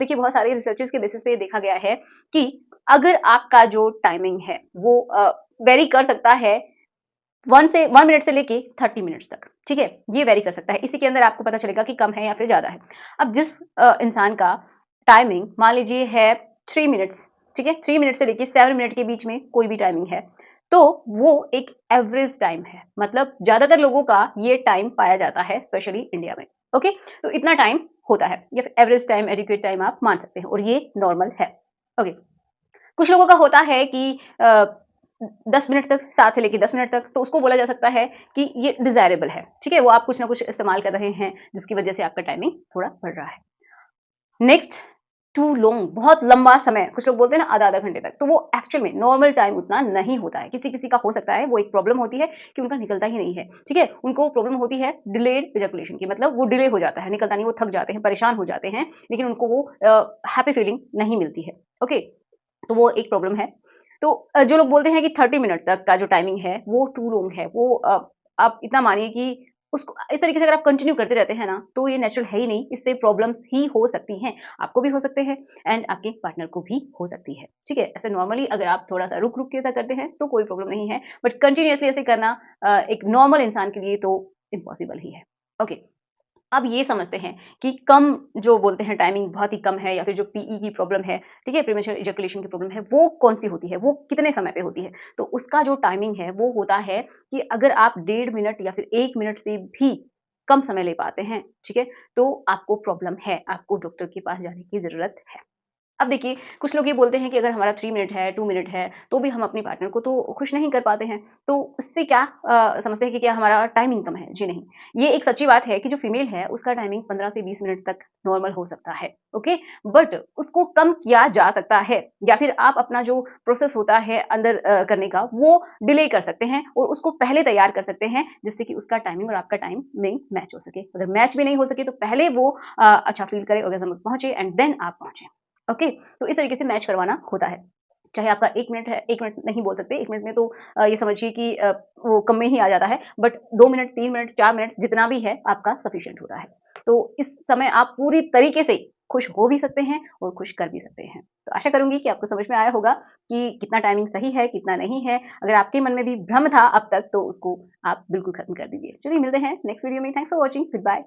देखिए बहुत सारे रिसर्चेस के बेसिस पे ये देखा गया है कि अगर आपका जो टाइमिंग है वो वेरी कर सकता है 1 मिनट से लेके 30 मिनट्स तक, ठीक है, ये वेरी कर सकता है। इसी के अंदर आपको पता चलेगा कि कम है या फिर ज्यादा है। अब जिस इंसान का टाइमिंग मान लीजिए है 3 मिनट्स, ठीक है, 3 मिनट से लेके 7 मिनट के बीच में कोई भी टाइमिंग है, तो वो एक एवरेज टाइम है। मतलब ज्यादातर लोगों का ये टाइम पाया जाता है, स्पेशली इंडिया में। ओके, तो इतना टाइम होता है, या फिर एवरेज टाइम, एडिक्वेट टाइम आप मान सकते हैं, और ये नॉर्मल है। ओके, कुछ लोगों का होता है कि 10 मिनट तक, 7 से लेके 10 मिनट तक, तो उसको बोला जा सकता है कि ये डिजायरेबल है, ठीक है, वो आप कुछ ना कुछ इस्तेमाल कर रहे हैं जिसकी वजह से आपका टाइमिंग थोड़ा बढ़ रहा है। नेक्स्ट, टू लॉन्ग, बहुत लंबा समय, कुछ लोग बोलते हैं ना आधा आधा घंटे तक, तो वो एक्चुअल में नॉर्मल टाइम उतना नहीं होता है। किसी किसी का हो सकता है, वो एक प्रॉब्लम होती है कि उनका निकलता ही नहीं है, ठीक है, उनको प्रॉब्लम होती है डिलेड इजैकुलेशन की, मतलब वो डिले हो जाता है, निकलता नहीं, वो थक जाते हैं, परेशान हो जाते हैं, लेकिन उनको वो हैप्पी फीलिंग नहीं मिलती है। ओके, तो वो एक प्रॉब्लम है। तो जो लोग बोलते हैं कि 30 मिनट तक का जो टाइमिंग है वो टू लॉन्ग है, वो आप इतना मानिए कि उसको इस तरीके से अगर आप कंटिन्यू करते रहते हैं ना, तो ये नेचुरल है ही नहीं, इससे प्रॉब्लम्स ही हो सकती हैं। आपको भी हो सकते हैं एंड आपके पार्टनर को भी हो सकती है, ठीक है। ऐसे नॉर्मली अगर आप थोड़ा सा रुक रुक के ऐसा करते हैं तो कोई प्रॉब्लम नहीं है, बट कंटिन्यूअसली ऐसे करना एक नॉर्मल इंसान के लिए तो इम्पॉसिबल ही है। ओके, अब ये समझते हैं कि कम, जो बोलते हैं टाइमिंग बहुत ही कम है, या फिर जो पीई की प्रॉब्लम है, ठीक है, प्रीमेच्योर इजैकुलेशन की प्रॉब्लम है, वो कौन सी होती है, वो कितने समय पे होती है। तो उसका जो टाइमिंग है वो होता है कि अगर आप 1.5 मिनट या फिर 1 मिनट से भी कम समय ले पाते हैं, ठीक है, तो आपको प्रॉब्लम है, आपको डॉक्टर के पास जाने की जरूरत है। अब देखिए, कुछ लोग ये बोलते हैं कि अगर हमारा 3 मिनट है, 2 मिनट है, तो भी हम अपने पार्टनर को तो खुश नहीं कर पाते हैं। तो इससे क्या समझते हैं कि क्या हमारा टाइमिंग कम है? जी नहीं। ये एक सच्ची बात है कि जो फीमेल है, उसका टाइमिंग 15 से 20 मिनट तक नॉर्मल हो सकता है, ओके? बट उसको कम किया जा सकता है, या फिर आप अपना जो प्रोसेस होता है अंदर करने का, वो डिले कर सकते हैं और उसको पहले तैयार कर सकते हैं, जिससे कि उसका टाइमिंग और आपका टाइमिंग मैच हो सके। अगर मैच भी नहीं हो सके, तो पहले वो अच्छा फील करे, ऑर्गेज़म तक पहुँचे एंड देन आप पहुँचे। ओके, तो इस तरीके से मैच करवाना होता है। चाहे आपका 1 मिनट है, 1 मिनट नहीं बोल सकते, 1 मिनट में तो ये समझिए कि वो कम में ही आ जाता है, बट 2 मिनट, 3 मिनट, 4 मिनट जितना भी है आपका सफिशिएंट होता है। तो इस समय आप पूरी तरीके से खुश हो भी सकते हैं और खुश कर भी सकते हैं। तो आशा करूँगी कि आपको समझ में आया होगा कि कितना टाइमिंग सही है, कितना नहीं है। अगर आपके मन में भी भ्रम था अब तक, तो उसको आप बिल्कुल खत्म कर दीजिए। चलिए मिलते हैं नेक्स्ट वीडियो में। Thanks for watching. Good bye.